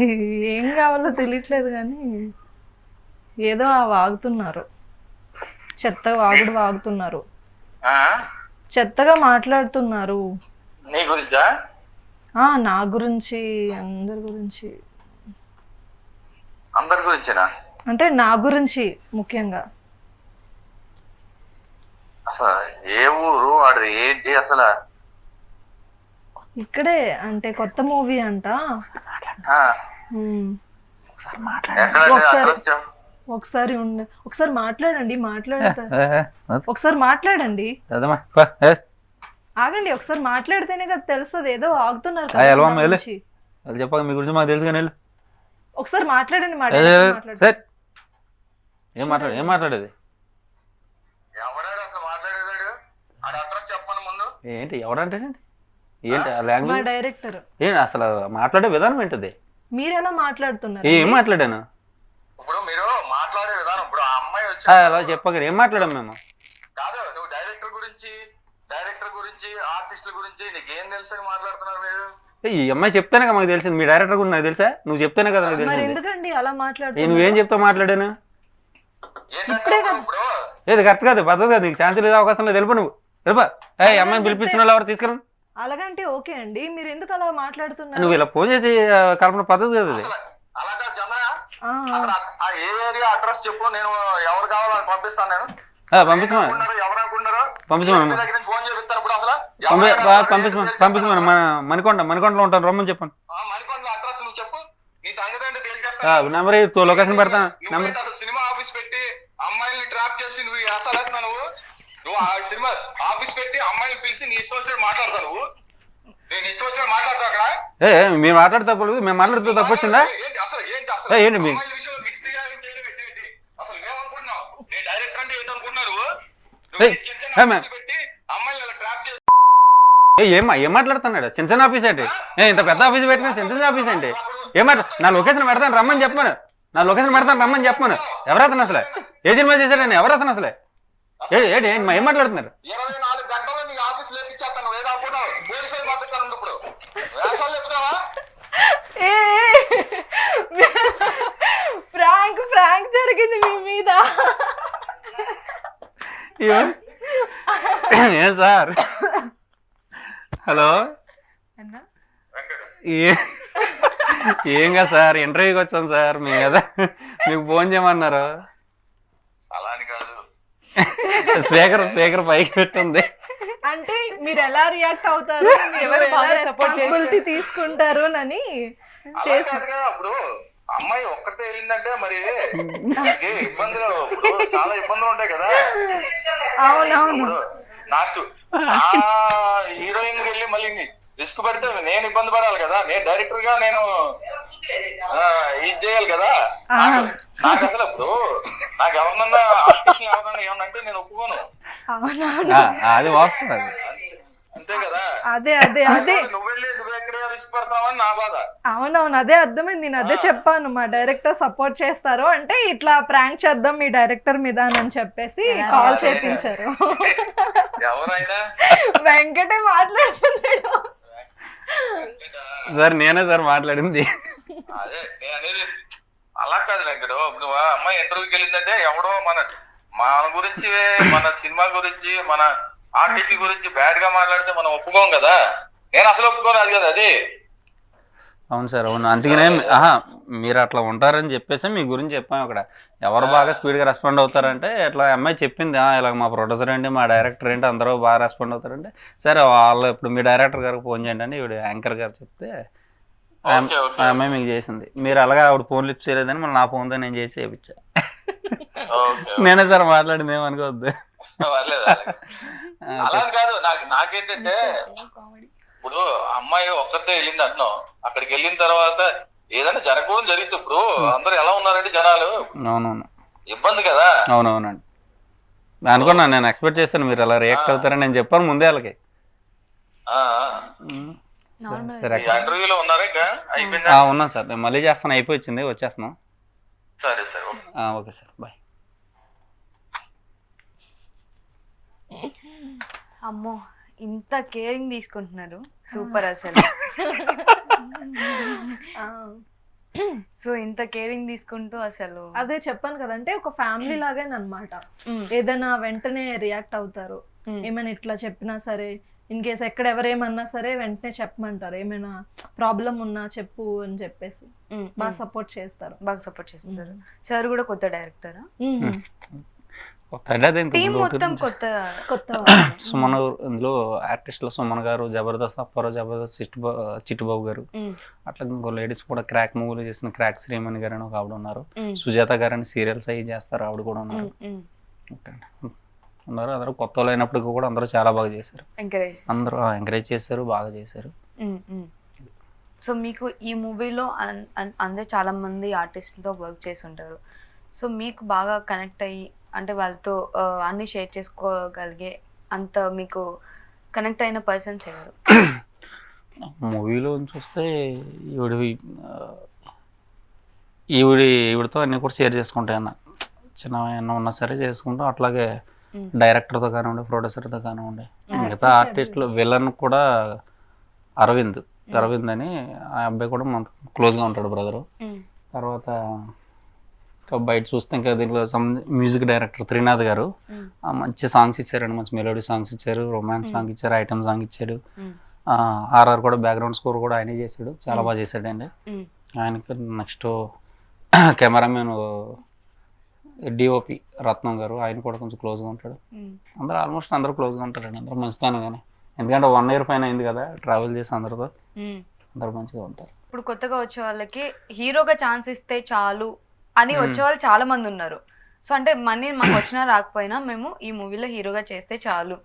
ఏం కావాలో తెలియట్లేదు కానీ ఏదో వాగుతున్నారు. వాగుతున్నారు, చెత్తగా మాట్లాడుతున్నారు. నీ గురించా? నా గురించి, అందరి గురించి. అందరి గురించేనా? అంటే నా గురించి ముఖ్యంగా. అసలు ఏ ఊరు వాడు ఏంటి అసలు? ఇక్కడే అంటే కొత్త మూవీ అంట. ఆ, ఉమ్. ఎక్కడండి ఒకసారి అడ్రస్ చెప్పు. ఒకసారి మాట్లాడండి, మాట్లాడతా ఒకసారి మాట్లాడండి, అదమ్మా ఆగండి. ఒకసారి మాట్లాడితేనే కదా తెలుస్తుంది. ఏదో ఆగుతున్నారు ఆ, ఎలా కదా అమ్మా, వెళ్ళు. గురించి. అది చెప్పక మీ గురించి మాకు తెలుసు కానీ వెళ్ళు. ఒకసారి మాట్లాడండి, సార్ ఏం మాట్లాడేది ఎవడాడు అసలు మాట్లాడేదాడు? ఆడ అడ్రస్ చెప్పను ముందు. ఏంటి ఎవడంటే ఏంటి ఆ మా లాంగ్వేజ్ డైరెక్టర్. ఏంటి అసలు మాట్లాడే విధానం ఏంటిది? మీరు ఎలా మాట్లాడుతున్నారు? ఏం మాట్లాడాను? ఇప్పుడు మీరు మాట్లాడే విధానం, ఇప్పుడు ఆ అమ్మాయి వచ్చి అలా చెప్పక ఏం మాట్లాడాం మేము? కాదు, నువ్వు డైరెక్టర్ గురించి ఆర్టిస్టుల గురించి నీకేం తెలుసు అని మాట్లాడుతున్నారు మీరు? ఈ అమ్మాయి చెప్తేనే కదా మాకు తెలిసింది. మీ డైరెక్టర్ గురించి నాకు తెలుసా? నువ్వు చెప్తేనే కదా నాకు మరి తెలిసింది. ఎందుకండి అలా మాట్లాడుతున్నారు? నువ్వేం చెప్తావు మాట్లాడాను? ఏంటంటే ఇప్పుడు ఏది కరెక్ట్ కాదు, పద్ధతి కాదు. నీకు ఛాన్స్ లేదు, అవకాశం లేదు. వెళ్ళిపో నువ్వు, వెళ్ళిపో. అమ్మాయిని పిలిపిస్తున్న వాళ్ళు ఎవరు తీసుకెళ్ళను. అలాగంటే ఓకే అండి, మీరు ఎందుకు అలా మాట్లాడుతున్నారు? నువ్వు ఇలా ఫోన్ చేసి కల్పన పద్ధతి కదా అది. అలా కాదు చంద్ర, ఆ, అక్కడ ఆ ఏ ఏరియా అడ్రస్ చెప్పు, నేను ఎవరు కావాలని పంపిస్తాను. నేను పంపించమా ఎవరు అనుకుంటారు? పంపించమా మీ దగ్గర నుంచి ఫోన్ చేపిస్తారు. ఇప్పుడు అసలు పంపించమని మణికొండలో ఉంటాను, రమ్మని చెప్పండి. మణికొండ అడ్రస్ నువ్వు చెప్పు. నీ సంగతి అంటే తేల్చేస్తాను. నెంబర్ లొకేషన్ పెడతాను. నెంబర్ నువ్వు సినిమా ఆఫీస్ పెట్టి అమ్మాయిల్ని ట్రాప్ చేసి నువ్వు అసలు నువ్వు ఆ సినిమా ఆఫీస్ పెట్టి అమ్మాయిని పిలిచి నీ ఇష్టం వచ్చినట్టు మాట్లాడతావు. నువ్వు నేను ఇష్టం వచ్చినట్టు మాట్లాడతావు అక్కడ. మీరు మాట్లాడేటప్పుడు మేము మాట్లాడితే తప్పు వచ్చిందా? ఏంటి అసలు ఏంటి మీ అమ్మాయిల విషయంలో గట్టిగా ఏంటి? అసలు ఏమనుకుంటున్నావు? నేను డైరెక్టర్ అంటే ఏంటనుకుంటున్నారు? ఏయ్, పెట్టి అమ్మాయిని ట్రాప్ చేసి ఏం మాట్లాడుతున్నాడు? చిన్న చిన్న ఆఫీస్ ఏంటి? ఇంత పెద్ద ఆఫీస్ పెట్టినా చిన్న చిన్న ఆఫీస్ ఏంటి? నా లొకేషన్ పెడతాను రమ్మని చెప్పాను. ఎవరతను అసలే? ఏ సినిమా చేశాడని ఎవరతను అసలే? ఏంటి ఏం మాట్లాడుతున్నారు? 24 గంటల్లో నీ ఆఫీస్ లేపించేస్తాను. ఏదో అనుకున్నావు? పోలీసులు పంపిస్తాను. ఇప్పుడు వేషాలు చెప్తావా? ప్రాంక్ జరిగింది మీ మీద. ఏం సార్? హలో, ఏం కదా సార్, ఇంటర్వ్యూకి వచ్చాం సార్. మేము కదా మీకు ఫోన్ చేయమన్నారు. అలా అని కాదు, స్పీకర్ పైకి పెట్టుంది. అంటే మీరు ఎలా రియాక్ట్ అవుతారు, ఎవరు రెస్పాన్సిబిలిటీ తీసుకుంటారు అని చేసి అప్పుడు అమ్మాయి ఒక్కరితే వెళ్ళిందంటే మరి ఇబ్బందులు, ఇప్పుడు చాలా ఇబ్బందులు ఉంటాయి కదా. అవునవును. లాస్ట్ హీరోయిన్ వెళ్ళి మళ్ళీ రిస్క్ పడితే నేను ఇబ్బంది పడాలి కదా. నేను డైరెక్టర్ గా నేను ఇది చేయాలి కదా. నాకు అసలు ఇప్పుడు నాకు ఎవరినన్నా ఆర్టిస్ట్ ఎవరన్నా ఏమన్నంటే నేను ఒప్పుకోను. అది వాస్తవం. అంతే కదా. అదే నువ్వు ఎక్కడ రిస్క్ పడతావని నా బాధ. అవునవును, అదే అర్థమైంది. నేను అదే చెప్పాను, మా డైరెక్టర్ సపోర్ట్ చేస్తారు అంటే ఇట్లా ప్రాంక్ చేద్దాం మీ డైరెక్టర్ మీద అని చెప్పేసి కాల్ చేయించారు. ఎవరైనా వెంకటే మాట్లాడుతున్నాడు సార్. నేనే సార్ మాట్లాడింది. అదే నేను అనేది అలా కాదు వెంకట. నువ్వు అమ్మాయి ఇంటర్వ్యూకి వెళ్ళిందంటే ఎవడో మన గురించి, మన సినిమా గురించి, మన ఆర్టిస్ట్ గురించి బ్యాడ్ గా మాట్లాడితే మనం ఒప్పుకోం కదా. నేను అసలు ఒప్పుకోను. అది కదా అది. అవును సార్, అవును. అందుకనే మీరు అట్లా ఉంటారని చెప్పేసి మీ గురించి చెప్పాము. అక్కడ ఎవరు బాగా స్పీడ్గా రెస్పాండ్ అవుతారంటే ఇట్లా అమ్మాయి చెప్పింది, ఇలా మా ప్రొడ్యూసర్ ఏంటి, మా డైరెక్టర్ ఏంటి, అందరూ బాగా రెస్పాండ్ అవుతారంటే సరే వాళ్ళు ఇప్పుడు మీ డైరెక్టర్ గారికి ఫోన్ చేయండి అని ఇప్పుడు యాంకర్ గారు చెప్తే ఆ అమ్మాయి మీకు చేసింది. మీరు అలాగా ఆవిడ ఫోన్ లిఫ్ట్ చేయలేదని మళ్ళీ నా ఫోన్తో నేను చేసి చేయించా. నేనే సార్ మాట్లాడింది, ఏమనుకోవద్దు. అలా కాదు. నాకేంటంటే ఇప్పుడు అమ్మాయి ఒక్కరితే వెళ్ళింది అంటున్నావు. అక్కడికి వెళ్ళిన తర్వాత ఏదైనా జరగకూడదు జరిగింది. ఇప్పుడు అందరు ఎలా ఉన్నారంటే జనాలు, అవునవును, ఇబ్బంది కదా. అవునవునండి. అనుకున్నాను, నేను ఎక్స్పెక్ట్ చేస్తాను మీరు అలా రియాక్ట్ అవుతారని. నేను చెప్పాను ముందే వాళ్ళకి. ఇంటర్వ్యూలో ఉన్నారా ఇంకా? ఉన్నాను సార్, నేను మళ్ళీ చేస్తాను. అయిపోయింది, వచ్చేస్తున్నాం. సరే సార్, ఓకే సార్, బాయ్. అమ్మో, ఇంత కేరింగ్ తీసుకుంటున్నారు, సూపర్ అసలు. సో ఇంత కేరింగ్ తీసుకుంటూ అసలు అదే చెప్పాను కదంటే ఒక ఫ్యామిలీ లాగానమాట. ఏదైనా వెంటనే రియాక్ట్ అవుతారు. ఏమైనా ఇట్లా చెప్పినా సరే, ఇన్ కేస్ ఎక్కడ ఎవరేమన్నా సరే వెంటనే చెప్పమంటారు. ఏమైనా ప్రాబ్లం ఉన్నా చెప్పు అని చెప్పేసి బాగా సపోర్ట్ చేస్తారు. సార్ కూడా కొత్త డైరెక్టరా? టీం మొత్తం కొత్త కొత్త సుమన్ ఇందులో ఆర్టిస్టులు సుమన్ గారు, జబర్దస్త్ అప్పారావు, జబర్దస్త్ చిట్టుబాబు గారు, అట్లా ఇంకో లేడీస్ కూడా క్రాక్ మూవీలు చేసిన క్రాక్ శ్రీమణి గారు అని ఒక ఆవిడ ఉన్నారు. సుజాత గారు అని సీరియల్స్ అవి చేస్తారు, ఆవిడ కూడా ఉన్నారు. ఉన్నారు అందరూ కొత్త వాళ్ళు అయినప్పటికీ కూడా అందరూ చాలా బాగా చేశారు. అందరూ ఎంకరేజ్ చేశారు, బాగా చేశారు. సో మీకు ఈ మూవీలో అందరూ చాలా మంది ఆర్టిస్టులతో వర్క్ చేసి ఉంటారు. సో మీకు బాగా కనెక్ట్ అయ్యి అంటే వాళ్ళతో అన్ని షేర్ చేసుకోగలిగే అంత మీకు కనెక్ట్ అయిన పర్సన్స్ ఎవరు? మూవీలో చూస్తే ఈవిడితో అన్నీ కూడా షేర్ చేసుకుంటాయి అన్న, చిన్న ఏమన్నా ఉన్నా సరే చేసుకుంటాం. అట్లాగే డైరెక్టర్తో కానివ్వండి, ప్రొడ్యూసర్తో కానివ్వండి, మిగతా ఆర్టిస్టులు విలన్ కూడా అరవింద్ అని ఆ అబ్బాయి కూడా మనకు క్లోజ్గా ఉంటాడు బ్రదరు. తర్వాత బయట చూస్తే ఇంకా దీంట్లో మ్యూజిక్ డైరెక్టర్ త్రినాథ్ గారు మంచి సాంగ్స్ ఇచ్చారండి, మంచి మెలోడీ సాంగ్స్ ఇచ్చారు, రొమాన్స్ సాంగ్ ఇచ్చారు, ఐటమ్ సాంగ్ ఇచ్చాడు. ఆర్ఆర్ కూడా బ్యాక్గ్రౌండ్ స్కోర్ కూడా ఆయనే చేశాడు, చాలా బాగా చేశాడండి. ఆయనకి నెక్స్ట్ కెమెరామెన్ డిఓపి రత్నం గారు, ఆయన కూడా కొంచెం క్లోజ్గా ఉంటాడు. అందరూ ఆల్మోస్ట్ అందరూ క్లోజ్గా ఉంటారండి, అందరూ మంచితాను. కానీ ఎందుకంటే 1 year పైన అయింది కదా ట్రావెల్ చేసి అందరితో, అందరూ మంచిగా ఉంటారు. ఇప్పుడు కొత్తగా వచ్చే వాళ్ళకి హీరోగా ఛాన్స్ ఇస్తే చాలు అని వచ్చే వాళ్ళు చాలా మంది ఉన్నారు. సో అంటే మనీ మాకు వచ్చినా రాకపోయినా మేము ఈ మూవీలో హీరోగా చేస్తే చాలు.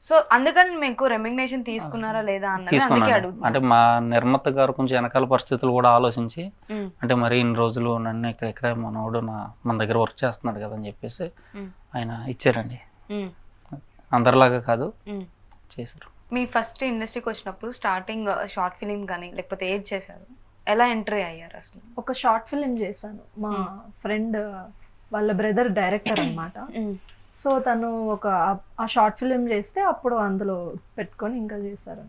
సో అందుకని మీకు రెమ్యునరేషన్ తీసుకున్నారా లేదా అన్నది అందుకే అడుగుతున్నా. అంటే మా నిర్మాత గారు కొంచెం వెనకాల పరిస్థితులు కూడా ఆలోచించి, అంటే మరి ఇన్ని రోజులు నన్ను ఇక్కడ మనోడు మన దగ్గర వర్క్ చేస్తున్నాడు కదా అని చెప్పేసి ఆయన ఇచ్చారండి. అందరిలాగా కాదు, చేశారు. మీ ఫస్ట్ ఇండస్ట్రీకి వచ్చినప్పుడు స్టార్టింగ్ షార్ట్ ఫిలిం కానీ లేకపోతే ఏది చేశారు, ఎలా ఎంట్రీ అయ్యారు అసలు? ఒక షార్ట్ ఫిలిం చేశాను, మా ఫ్రెండ్ వాళ్ళ బ్రదర్ డైరెక్టర్ అన్నమాట. సో తను ఆ షార్ట్ ఫిలిం చేస్తే అప్పుడు అందులో పెట్టుకొని ఇంకా చేశారు.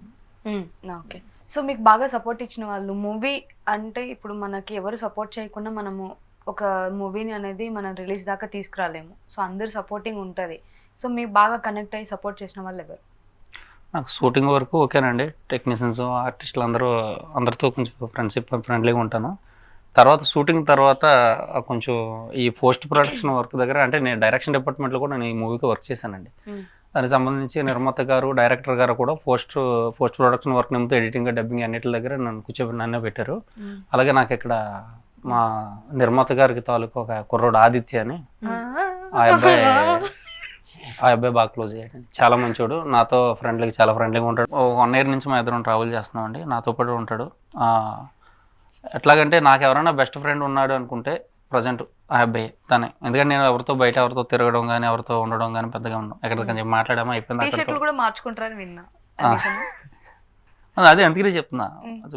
ఓకే. సో మీకు బాగా సపోర్ట్ ఇచ్చిన వాళ్ళు, మూవీ అంటే ఇప్పుడు మనకి ఎవరు సపోర్ట్ చేయకుండా మనము ఒక మూవీని అనేది మనం రిలీజ్ దాకా తీసుకురాలేము. సో అందరు సపోర్టింగ్ ఉంటుంది. సో మీకు బాగా కనెక్ట్ అయ్యి సపోర్ట్ చేసిన వాళ్ళు ఎవరు? నాకు షూటింగ్ వరకు ఓకేనండి, టెక్నీషియన్స్ ఆర్టిస్టులు అందరితో కొంచెం ఫ్రెండ్లీగా ఉంటాను. తర్వాత షూటింగ్ తర్వాత కొంచెం ఈ పోస్ట్ ప్రొడక్షన్ వర్క్ దగ్గర, అంటే నేను డైరెక్షన్ డిపార్ట్మెంట్లో కూడా నేను ఈ మూవీకి వర్క్ చేశానండి. దానికి సంబంధించి నిర్మాత గారు, డైరెక్టర్ గారు కూడా పోస్ట్ ప్రొడక్షన్ వర్క్ నిమిత్తం ఎడిటింగ్, డబ్బింగ్ అన్నిటి దగ్గర నన్నే పెట్టారు. అలాగే నాకు ఇక్కడ మా నిర్మాత గారికి తాలూకు ఒక కుర్రోడు ఆదిత్య అని, ఆ అబ్బాయి బాగా క్లోజ్ అయ్యాడు, చాలా మంచోడు, నాతో చాలా ఫ్రెండ్లీగా ఉంటాడు. 1 year నుంచి మా ఇద్దరం ట్రావెల్ చేస్తున్నాం అండి, నాతో పాటు ఉంటాడు. ఎట్లాగంటే నాకు ఎవరైనా బెస్ట్ ఫ్రెండ్ ఉన్నాడు అనుకుంటే ప్రజెంట్ ఆ అబ్బాయి తనే. ఎందుకంటే నేను ఎవరితో తిరగడం కానీ ఎవరితో ఉండడం కానీ పెద్దగా ఉండడం, ఎక్కడికని మాట్లాడామా అయిపోయింది. కూడా మార్చుకుంటారని విన్నా, అదే అందుకనే చెప్తున్నా,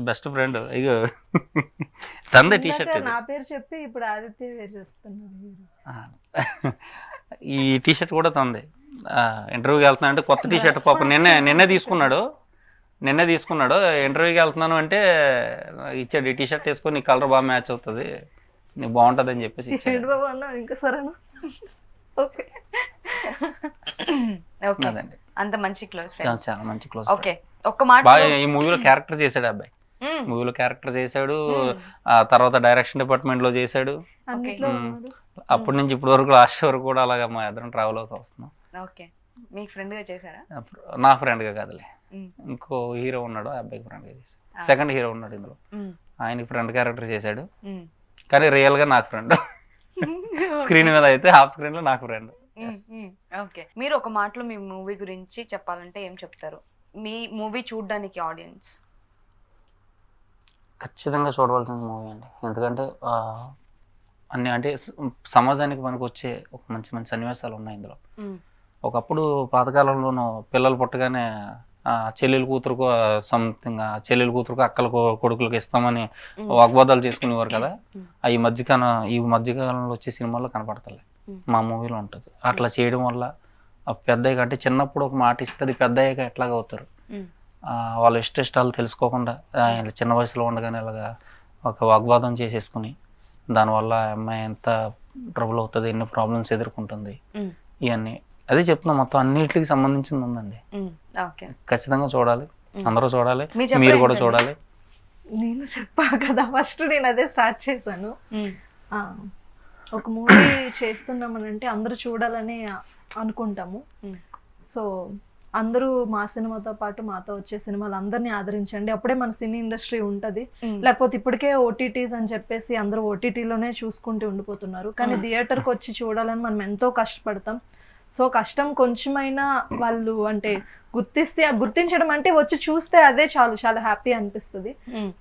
బెస్ట్ ఫ్రెండ్. ఇక తందే టీ షర్ట్, నా పేరు చెప్పి ఇప్పుడు ఆదిత్య పేరు చెప్తున్నారు. ఈ టీ షర్ట్ కూడా తంది. ఇంటర్వ్యూకి వెళ్తున్నా అంటే కొత్త టీ షర్ట్ పాప నిన్నే తీసుకున్నాడు. ఇంటర్వ్యూకి వెళ్తున్నాను అంటే ఇచ్చాడు, ఈ టీ షర్ట్ వేసుకొని నీ కలర్ బాగా మ్యాచ్ అవుతుంది, నీకు బాగుంటుంది అని చెప్పేసి ఇచ్చాడు. అదండి, అంత మంచి క్లోజ్ ఫ్రెండ్, చాలా మంచి క్లోజ్. ఓకే. ఒక్క మాట, బాగా ఈ మూవీలో క్యారెక్టర్ చేశాడు అబ్బాయి, మూవీలో క్యారెక్టర్ చేశాడు, ఆ తర్వాత డైరెక్షన్ డిపార్ట్మెంట్ లో చేశాడు. అప్పటి నుంచి ఇప్పటి వరకు లాస్ట్ వరకు కూడా అలాగా మా ఇద్దరం ట్రావెల్ అవుతూ వస్తున్నాం. ఓకే. మీకు ఫ్రెండ్ గా చేశారా? నా ఫ్రెండ్ గా కాదులే, ఇంకో హీరో ఉన్నాడు, ఆ అబ్బాయికి ఫ్రెండ్ గా చేశాడు. సెకండ్ హీరో ఉన్నాడు ఇందులో, ఆయనకి ఫ్రెండ్ క్యారెక్టర్ చేశాడు, కానీ రియల్ గా నాకు ఫ్రెండ్. స్క్రీన్ మీద అయితే హాఫ్ స్క్రీన్ లో నాకు ఫ్రెండ్. ఓకే. మీరు ఒక మాటలో మీ మూవీ గురించి చెప్పాలంటే ఏం చెప్తారు? మీ మూవీ చూడడానికి ఆడియన్స్ ఖచ్చితంగా చూడవలసిన మూవీ అండి. ఎందుకంటే అన్ని అంటే సమాజానికి మనకు వచ్చే ఒక మంచి మంచి సన్నివేశాలు ఉన్నాయి ఇందులో. ఒకప్పుడు పాతకాలంలోనూ పిల్లలు పుట్టగానే చెల్లెలు కూతురుకో చెల్లెలు కూతురుకో అక్కల కొడుకులకు ఇస్తామని వాగ్వాదాలు చేసుకునేవారు కదా. ఈ మధ్యకాలంలో వచ్చే సినిమాల్లో కనపడతలే, మా మూవీలో ఉంటుంది. అట్లా చేయడం వల్ల పెద్దయ్యగా, అంటే చిన్నప్పుడు ఒక మాట ఇస్తుంది, పెద్దయ్యాక ఎట్లాగా అవుతారు, వాళ్ళ ఇష్టాలు తెలుసుకోకుండా చిన్న వయసులో ఉండగానే ఇలాగా ఒక వాగ్వాదం చేసేసుకుని దానివల్ల అమ్మాయి ఎంత ట్రబుల్ అవుతుంది, ఎన్ని ప్రాబ్లమ్స్ ఎదుర్కొంటుంది, ఇవన్నీ అదే చెప్తున్నా. మొత్తం అన్నిటికి సంబంధించింది ఉందండి. ఖచ్చితంగా చూడాలి, అందరూ చూడాలి, మీరు కూడా చూడాలి. నేను చెప్పా కదా ఫస్ట్, నేను అదే స్టార్ట్ చేశాను. ఒక మూవీ చేస్తున్నామనంటే అందరూ చూడాలని అనుకుంటాము. Mm. సో అందరూ మా సినిమాతో పాటు మాతో వచ్చే సినిమాలు అందరినీ ఆదరించండి, అప్పుడే మన సినీ ఇండస్ట్రీ ఉంటుంది. లేకపోతే ఇప్పటికే ఓటీటీస్ అని చెప్పేసి అందరూ ఓటీటీలోనే చూసుకుంటూ ఉండిపోతున్నారు, కానీ థియేటర్కి వచ్చి చూడాలని మనం ఎంతో కష్టపడతాం. సో కష్టం కొంచెమైనా వాళ్ళు అంటే గుర్తించడం అంటే వచ్చి చూస్తే అదే చాలు, చాలా హ్యాపీ అనిపిస్తుంది.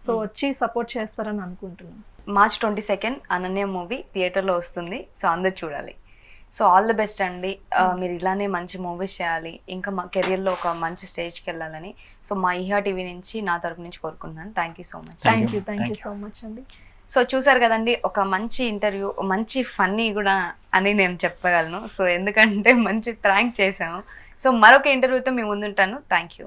సో వచ్చి సపోర్ట్ చేస్తారని అనుకుంటున్నాను. March 22 అనన్య మూవీ థియేటర్లో వస్తుంది, సో అందరు చూడాలి. సో ఆల్ ది బెస్ట్ అండి. మీరు ఇలానే మంచి మూవీస్ చేయాలి, ఇంకా మా కెరియర్లో ఒక మంచి స్టేజ్కి వెళ్ళాలని సో మా ఈహా టీవీ నుంచి నా తరపు నుంచి కోరుకుంటున్నాను. Thank you so much. Thank you so much అండి. సో చూసారు కదండి, ఒక మంచి ఇంటర్వ్యూ, మంచి ఫన్నీ కూడా అని నేను చెప్పగలను. సో ఎందుకంటే మంచి ప్రాంక్ చేసాము. సో మరొక ఇంటర్వ్యూతో మీ ముందుంటాను. Thank you.